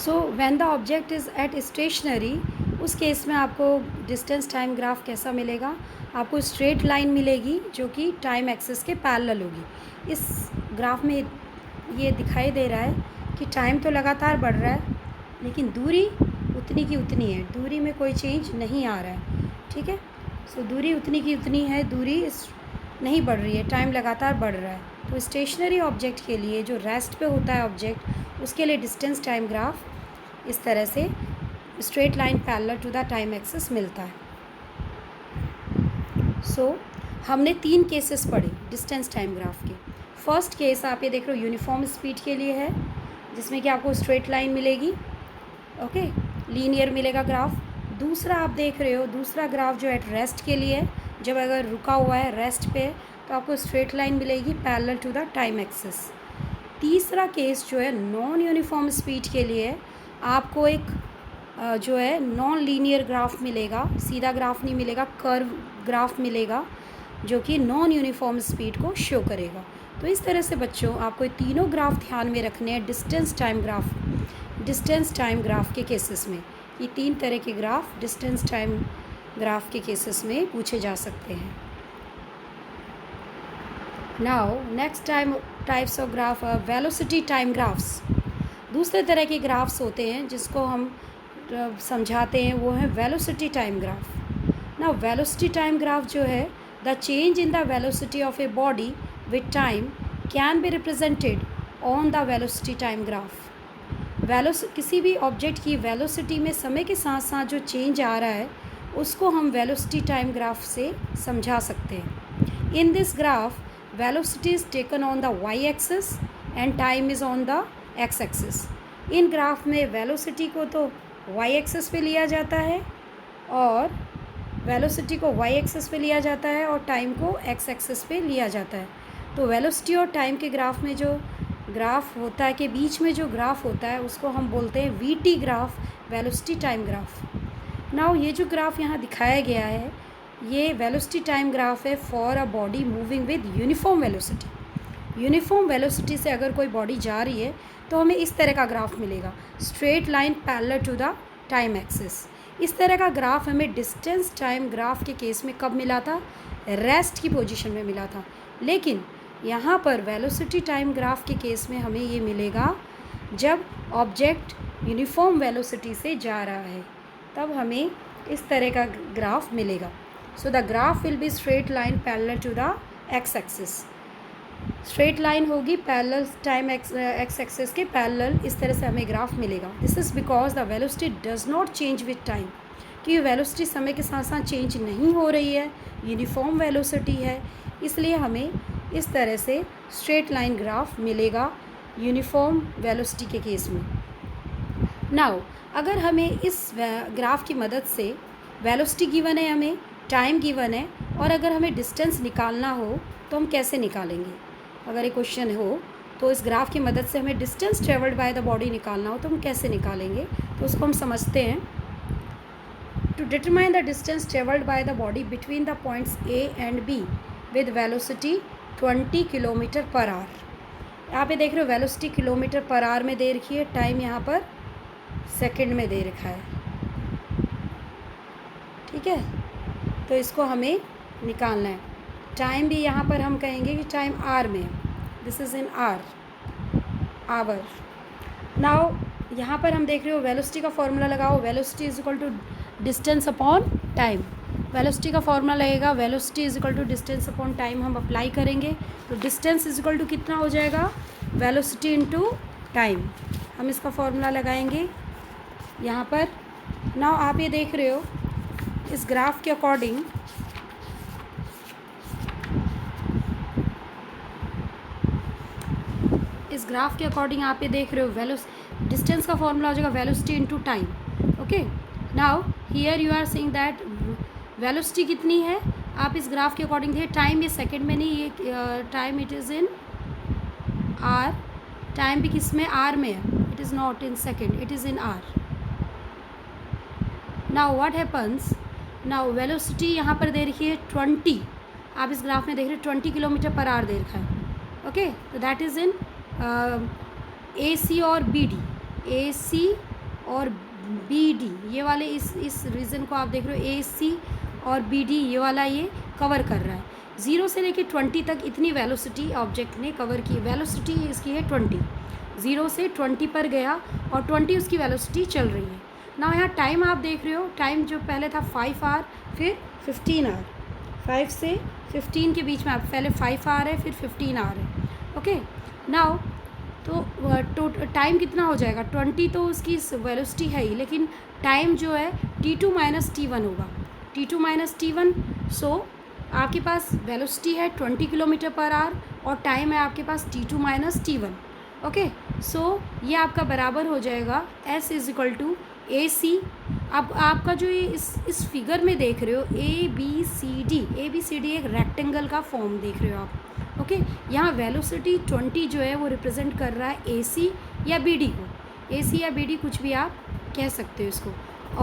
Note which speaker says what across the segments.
Speaker 1: So when the object is at stationary, उस case में आपको डिस्टेंस टाइम ग्राफ कैसा मिलेगा? आपको स्ट्रेट लाइन मिलेगी जो कि टाइम एक्सिस के पैरेलल होगी। इस ग्राफ में ये दिखाई दे रहा है कि टाइम तो लगातार बढ़ रहा है लेकिन दूरी उतनी की उतनी है, दूरी में कोई चेंज नहीं आ रहा है। ठीक है, सो दूरी उतनी की उतनी है, दूरी नहीं बढ़ रही है, टाइम लगातार बढ़ रहा है। तो स्टेशनरी ऑब्जेक्ट के लिए, जो रेस्ट पे होता है ऑब्जेक्ट, उसके लिए डिस्टेंस टाइम ग्राफ इस तरह से straight line parallel to the time axis मिलता है। सो हमने 3 केसेस पढ़े डिस्टेंस टाइम ग्राफ के। फर्स्ट केस आप ये देख रहे हो यूनिफॉर्म स्पीड के लिए है, जिसमें कि आपको स्ट्रेट लाइन मिलेगी, ओके, लीनियर मिलेगा ग्राफ। दूसरा आप देख रहे हो, दूसरा ग्राफ जो एट रेस्ट के लिए है, जब अगर रुका हुआ है रेस्ट पे तो आपको स्ट्रेट लाइन मिलेगी parallel to the time axis. तीसरा केस जो है नॉन यूनिफॉर्म स्पीड के लिए, आपको एक जो है नॉन लीनियर ग्राफ मिलेगा, सीधा ग्राफ नहीं मिलेगा, कर्व ग्राफ मिलेगा जो कि नॉन यूनिफॉर्म स्पीड को शो करेगा। तो इस तरह से बच्चों आपको तीनों ग्राफ ध्यान में रखने हैं डिस्टेंस टाइम ग्राफ के केसेस में। ये 3 तरह के ग्राफ डिस्टेंस टाइम ग्राफ के केसेस में पूछे जा सकते हैं। Now next types of graph velocity time graphs. दूसरे तरह के ग्राफ्स होते हैं जिसको हम समझाते हैं, वो है velocity time graph. Now velocity time graph जो है, the change in the velocity of a body with time can be represented on the velocity time graph. किसी भी ऑब्जेक्ट की वेलोसिटी में समय के साथ साथ जो चेंज आ रहा है उसको हम वेलोसिटी टाइम ग्राफ से समझा सकते हैं। In this graph velocity is taken on the Y axis and time is on the X axis. इन ग्राफ में वेलोसिटी को तो वाई एक्सिस पे लिया जाता है और वेलोसिटी को वाई एक्सिस पे लिया जाता है और टाइम को एक्स एक्सिस पे लिया जाता है। तो वेलोसिटी और टाइम के ग्राफ में जो ग्राफ होता है, के बीच में जो ग्राफ होता है, उसको हम बोलते हैं we T graph, velocity time graph. Now ये जो ग्राफ यहाँ दिखाया गया है, ये वेलोसिटी टाइम ग्राफ है for a body moving with uniform velocity. Uniform velocity से अगर कोई बॉडी जा रही है तो हमें इस तरह का ग्राफ मिलेगा, straight line parallel to the time axis. इस तरह का ग्राफ हमें डिस्टेंस टाइम ग्राफ के केस में कब मिला था? रेस्ट की पोजीशन में मिला था। लेकिन यहाँ पर वेलोसिटी टाइम ग्राफ के केस में हमें ये मिलेगा जब ऑब्जेक्ट यूनिफॉर्म वेलोसिटी से जा रहा है, तब हमें इस तरह का ग्राफ मिलेगा। So the graph will be straight line parallel to the X axis. Straight line होगी पैरेलल टाइम एक्स एक्सिस के पैरेलल, इस तरह से हमें ग्राफ मिलेगा। This is because the velocity does not change with time, क्योंकि velocity समय के साथ साथ चेंज नहीं हो रही है, यूनिफॉर्म वेलोसिटी है, इसलिए हमें इस तरह से स्ट्रेट लाइन ग्राफ मिलेगा यूनिफॉर्म वेलोसिटी के केस में। नाउ अगर हमें इस ग्राफ की मदद से वेलोसिटी गिवन है, हमें टाइम गिवन है, और अगर हमें डिस्टेंस निकालना हो तो हम कैसे निकालेंगे? अगर एक क्वेश्चन हो तो इस ग्राफ की मदद से हमें distance travelled by the body निकालना हो तो हम कैसे निकालेंगे? तो उसको हम समझते हैं। To determine the distance travelled by the body between the points A and B with velocity 20 kilometre per hour. यहाँ पे देख रहे हो वेलोसिटी किलोमीटर पर आवर में दे रखी है, टाइम यहाँ पर सेकंड में दे रखा है। ठीक है, तो इसको हमें निकालना है। टाइम भी यहाँ पर हम कहेंगे कि टाइम आर में, this is in hour. Now यहाँ पर हम देख रहे हो वेलोसिटी का फॉर्मूला लगाओ, velocity is equal to distance upon time. Velocity का फॉर्मूला लगेगा, velocity is equal to distance upon time हम अप्लाई करेंगे तो डिस्टेंस इज इक्वल टू कितना हो जाएगा? Velocity into time. हम इसका फॉर्मूला लगाएंगे यहाँ पर। नाउ आप ये देख रहे हो इस ग्राफ के अकॉर्डिंग, इस ग्राफ के अकॉर्डिंग आप ये देख रहे हो डिस्टेंस का फॉर्मूला हो जाएगा velocity into time. Okay, now here you are saying that velocity कितनी है, आप इस ग्राफ के अकॉर्डिंग देखिए, टाइम ये सेकंड में नहीं, ये time it is in are. Time भी किस में? आर में है, it is not in second, it is in are. Now what happens, now velocity यहाँ पर दे रखी है 20, आप इस ग्राफ में देख रहे हैं 20 किलोमीटर पर आवर दे रखा है। ओके, तो दैट इज़ इन ए सी और बी डी। ए सी और बी डी, ये वाले इस रीजन को आप देख रहे हो, ए सी और बी डी ये वाला ये कवर कर रहा है। 0 से लेके 20 तक इतनी वेलोसिटी ऑब्जेक्ट ने कवर की। वेलोसिटी इसकी है 20, 0 से 20 पर गया और 20 उसकी वेलोसिटी चल रही है ना। यहाँ टाइम आप देख रहे हो, टाइम जो पहले था 5 आवर फिर 15 आवर, 5 से 15 के बीच में आप पहले 5 आवर है फिर 15 आवर है। ओके नाउ तो टाइम कितना हो जाएगा, 20 तो उसकी वेलोसिटी है ही, लेकिन टाइम जो है t2 माइनस t1 होगा, t2 माइनस t1। सो आपके पास वेलोसिटी है 20 किलोमीटर पर आवर और टाइम है आपके पास t2 minus t1। Okay so ये आपका बराबर हो जाएगा s इज इक्वल टू ए सी। अब आपका जो ये इस फिगर में देख रहे हो ए बी सी डी एक रेक्टेंगल का फॉर्म देख रहे हो आप। ओके यहाँ वेलोसिटी 20 जो है वो रिप्रेजेंट कर रहा है ए सी या बी डी को, ए सी या बी डी कुछ भी आप कह सकते हो इसको।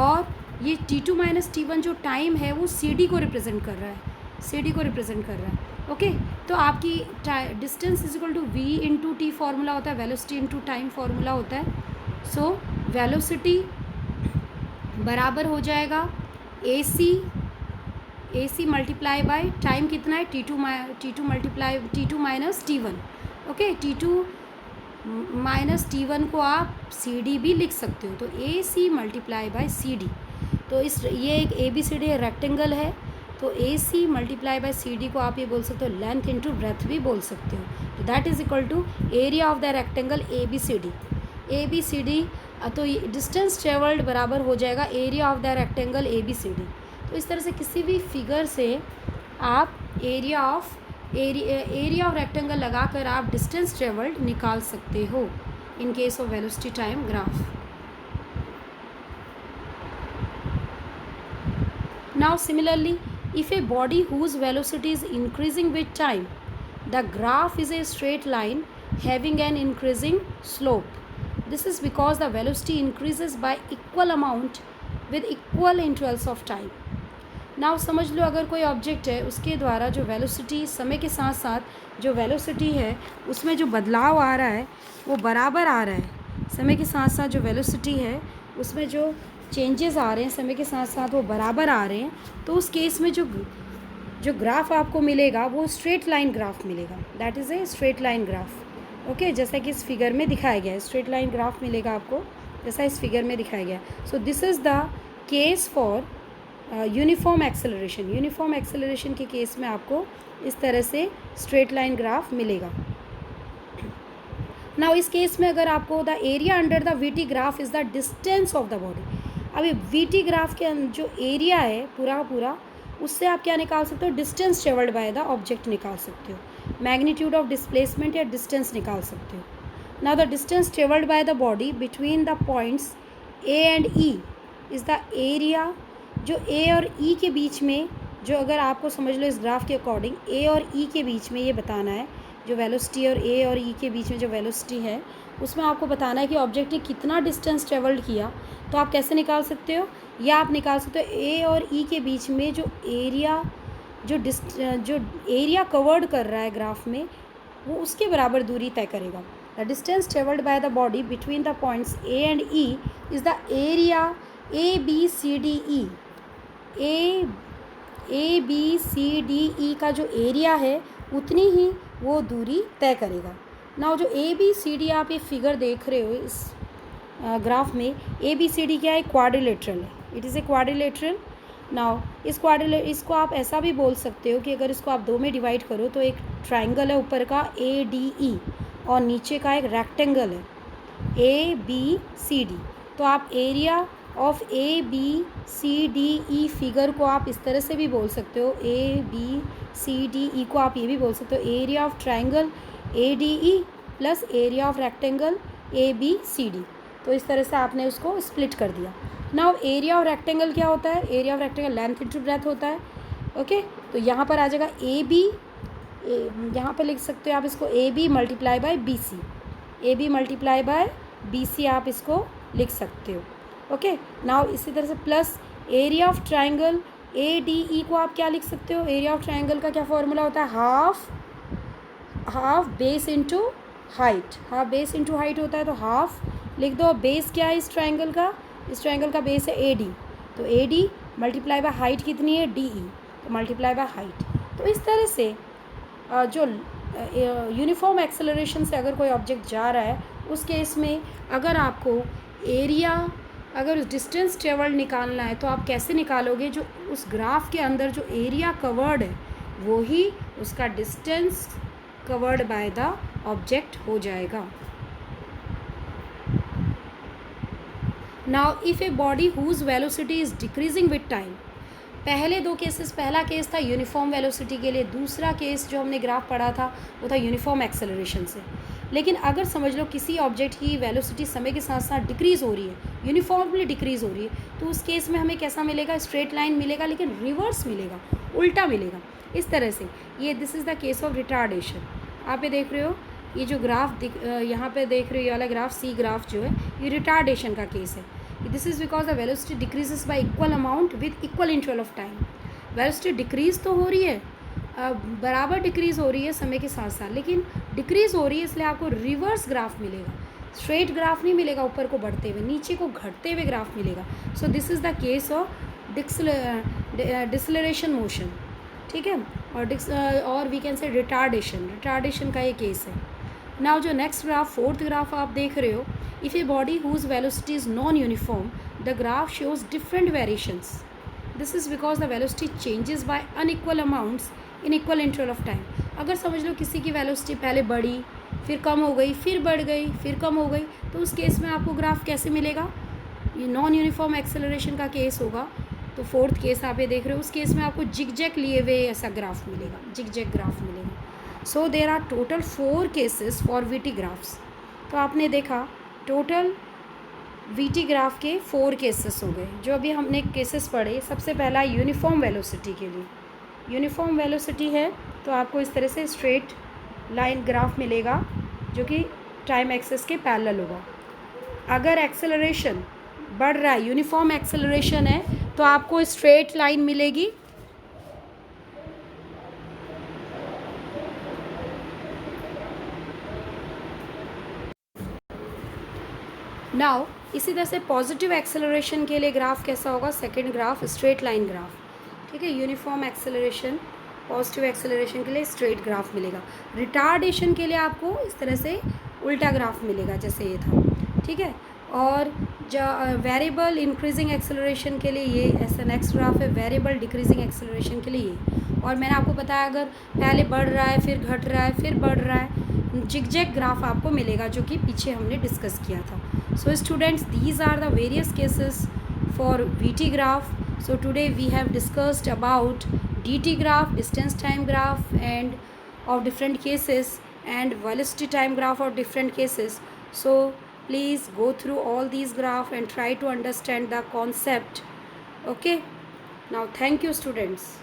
Speaker 1: और ये t2 माइनस t1 जो टाइम है वो सी डी को रिप्रेजेंट कर रहा है, सी डी को रिप्रेजेंट कर रहा है। ओके तो आपकी distance is equal to V into T formula होता है, वेलोसिटी इंटू टाइम फॉर्मूला होता है। सो वेलोसिटी बराबर हो जाएगा ए सी मल्टीप्लाई बाय टाइम कितना है t2 minus t1। Okay t2 minus t1 को आप सी डी भी लिख सकते हो, तो A C multiply by C D. तो ये एक A B C D rectangle है, तो A C multiply by C D को आप ये बोल सकते हो लेंथ इंटू ब्रेथ भी बोल सकते हो। तो that is equal to area of the rectangle A B C D. तो डिस्टेंस ट्रेवल्ड बराबर हो जाएगा area of the rectangle A B C D. तो इस तरह से किसी भी फिगर से आप एरिया ऑफ रेक्टेंगल लगाकर आप डिस्टेंस ट्रेवल्ड निकाल सकते हो in case of velocity time graph. Now similarly, if a body whose velocity is increasing with time, the graph is a straight line having an increasing slope. This is because the velocity increases by equal amount with equal intervals of time. Now समझ लो अगर कोई object है उसके द्वारा जो velocity समय के साथ साथ जो वेलोसिटी है उसमें जो बदलाव आ रहा है वो बराबर आ रहा है, समय के साथ साथ जो वेलोसिटी है उसमें जो चेंजेस आ रहे हैं समय के साथ साथ वो बराबर आ रहे हैं, तो उस केस में जो ग्राफ आपको मिलेगा वो स्ट्रेट लाइन ग्राफ मिलेगा। That is a straight line graph. Okay जैसा कि इस फिगर में दिखाया गया है, स्ट्रेट लाइन ग्राफ मिलेगा आपको जैसा इस फिगर में दिखाया गया है। So this is the case for uniform acceleration. Uniform acceleration के केस में आपको इस तरह से स्ट्रेट लाइन ग्राफ मिलेगा। नाउ इस केस में अगर आपको the area under the we T graph is the distance of the body. अभी वी टी ग्राफ के जो एरिया है पूरा उससे आप क्या निकाल सकते हो, distance travelled by the object निकाल सकते हो, मैग्नीट्यूड ऑफ डिस्प्लेसमेंट या डिस्टेंस निकाल सकते हो। Now the distance travelled by the body between the points A and E is the area. जो ए और ई के बीच में जो अगर आपको समझ लो इस ग्राफ के अकॉर्डिंग ए और ई के बीच में ये बताना है जो वेलोसिटी और ए और ई के बीच में जो वेलोसिटी है उसमें आपको बताना है कि ऑब्जेक्ट ने कितना डिस्टेंस ट्रेवल्ड किया। तो आप कैसे निकाल सकते हो, या आप निकाल सकते हो ए और ई के बीच में जो एरिया जो एरिया कवर्ड कर रहा है ग्राफ में वो उसके बराबर दूरी तय करेगा। The distance travelled by the body between the points A and E is the area A B C D E. A B C D E का जो एरिया है उतनी ही वो दूरी तय करेगा। नाउ जो ए बी सी डी आप ये फिगर देख रहे हो इस ग्राफ में, ए बी सी डी क्या है, क्वाड्रिलेटरल है, it is a quadrilateral. Now इसको आप ऐसा भी बोल सकते हो कि अगर इसको आप दो में डिवाइड करो तो एक ट्राइंगल है ऊपर का ए डी ई और नीचे का एक रेक्टेंगल है ए बी सी डी। तो आप area of A B C D E figure को आप इस तरह से भी बोल सकते हो, ए बी सी डी ई को आप ये भी बोल सकते हो area of triangle A D E plus area of rectangle A B C D. तो इस तरह से आपने उसको स्प्लिट कर दिया। नाउ एरिया ऑफ रेक्टेंगल क्या होता है, area of rectangle length into breadth होता है। ओके तो यहाँ पर आ जाएगा ए बी, यहाँ पर लिख सकते हो आप इसको A B multiply by B C, A B multiply by B C आप इसको लिख सकते हो। ओके नाउ इसी तरह से plus area of triangle A D ई को आप क्या लिख सकते हो, एरिया ऑफ ट्राइंगल का क्या फॉर्मूला होता है, half base into height, half base into height होता है। तो हाफ लिख दो। बेस क्या है इस ट्रायंगल का? इस ट्रायंगल का बेस है AD, तो AD मल्टीप्लाई बाय हाइट कितनी है? DE, तो मल्टीप्लाई बाय हाइट। तो इस तरह से जो यूनिफॉर्म एक्सेलरेशन से अगर कोई ऑब्जेक्ट जा रहा है, उस केस में अगर आपको एरिया, अगर डिस्टेंस ट्रेवल्ड निकालना है, तो आप कैसे निकालोगे? जो उस ग्राफ के अंदर जो एरिया कवर्ड है वो ही उसका distance covered by the object हो जाएगा। Now if a body whose velocity is decreasing with time, पहले दो केसेस, पहला केस था यूनिफॉर्म वेलोसिटी के लिए, दूसरा केस जो हमने ग्राफ पढ़ा था वो था यूनिफॉर्म एक्सेलरेशन से। लेकिन अगर समझ लो किसी ऑब्जेक्ट की वेलोसिटी समय के साथ साथ डिक्रीज़ हो रही है, यूनिफॉर्मली डिक्रीज़ हो रही है, तो उस केस में हमें कैसा मिलेगा? स्ट्रेट लाइन मिलेगा, लेकिन रिवर्स मिलेगा, उल्टा मिलेगा। इस तरह से ये this is the case of retardation. आप ये देख रहे हो, ये जो ग्राफ यहाँ पे देख रहे हो, ये वाला ग्राफ C ग्राफ जो है, ये रिटार्डेशन का केस है। This is because the velocity decreases y equal amount with equal interval of time. Velocity decrease तो हो रही है, बराबर डिक्रीज़ हो रही है समय के साथ साथ, लेकिन डिक्रीज़ हो रही है, इसलिए आपको रिवर्स ग्राफ मिलेगा, स्ट्रेट ग्राफ नहीं मिलेगा ऊपर को बढ़ते हुए, नीचे को घटते हुए ग्राफ मिलेगा। So this is the case of deceleration motion, ठीक है, और वी कैन से रिटार्डेशन का ये केस है। नाउ जो नेक्स्ट ग्राफ, फोर्थ ग्राफ आप देख रहे हो, if a body whose velocity is non uniform, the graph shows different variations. This is because the velocity changes by unequal amounts in equal interval of time. अगर समझ लो किसी की velocity पहले बढ़ी, फिर कम हो गई, फिर बढ़ गई, फिर कम हो गई, तो उस केस में आपको ग्राफ कैसे मिलेगा? ये नॉन यूनिफॉर्म एक्सेलरेशन का केस होगा। तो फोर्थ केस आप ये देख रहे हो, उस केस में आपको जिगजैग लिए हुए ऐसा ग्राफ मिलेगा, जिगजैग ग्राफ मिलेगा। So there are total 4 cases for VT graphs. तो आपने देखा टोटल VT ग्राफ के 4 केसेस हो गए। जो अभी हमने केसेस पढ़े, सबसे पहला यूनिफॉर्म वेलोसिटी के लिए, यूनिफॉर्म वेलोसिटी है तो आपको इस तरह से स्ट्रेट लाइन ग्राफ मिलेगा जो कि टाइम एक्सेस के पैरेलल होगा। अगर एक्सेलरेशन बढ़ रहा है, यूनिफॉर्म एक्सेलरेशन है, तो आपको स्ट्रेट लाइन मिलेगी, नाउ इसी तरह से पॉजिटिव एक्सेलरेशन के लिए ग्राफ कैसा होगा? Second graph straight line graph, ठीक है। यूनिफॉर्म एक्सेलरेशन, पॉजिटिव एक्सेलरेशन के लिए स्ट्रेट ग्राफ मिलेगा। रिटार्डेशन के लिए आपको इस तरह से उल्टा ग्राफ मिलेगा जैसे ये था, ठीक है। और जो वेरिएबल इंक्रीजिंग एक्सेलरेशन के लिए ये ऐसा नेक्स्ट ग्राफ है, वेरिएबल डिक्रीजिंग एक्सेलरेशन के लिए ये। और मैंने आपको बताया अगर पहले बढ़ रहा है, फिर घट रहा है, फिर बढ़ रहा है, जिगजैग ग्राफ आपको मिलेगा जो कि पीछे हमने डिस्कस किया था। So students, these are the various cases for VT graph. So today we have discussed about DT graph, distance time graph, and of different cases, and velocity time graph of different cases. So please go through all these graph and try to understand the concept. Okay. Now thank you students.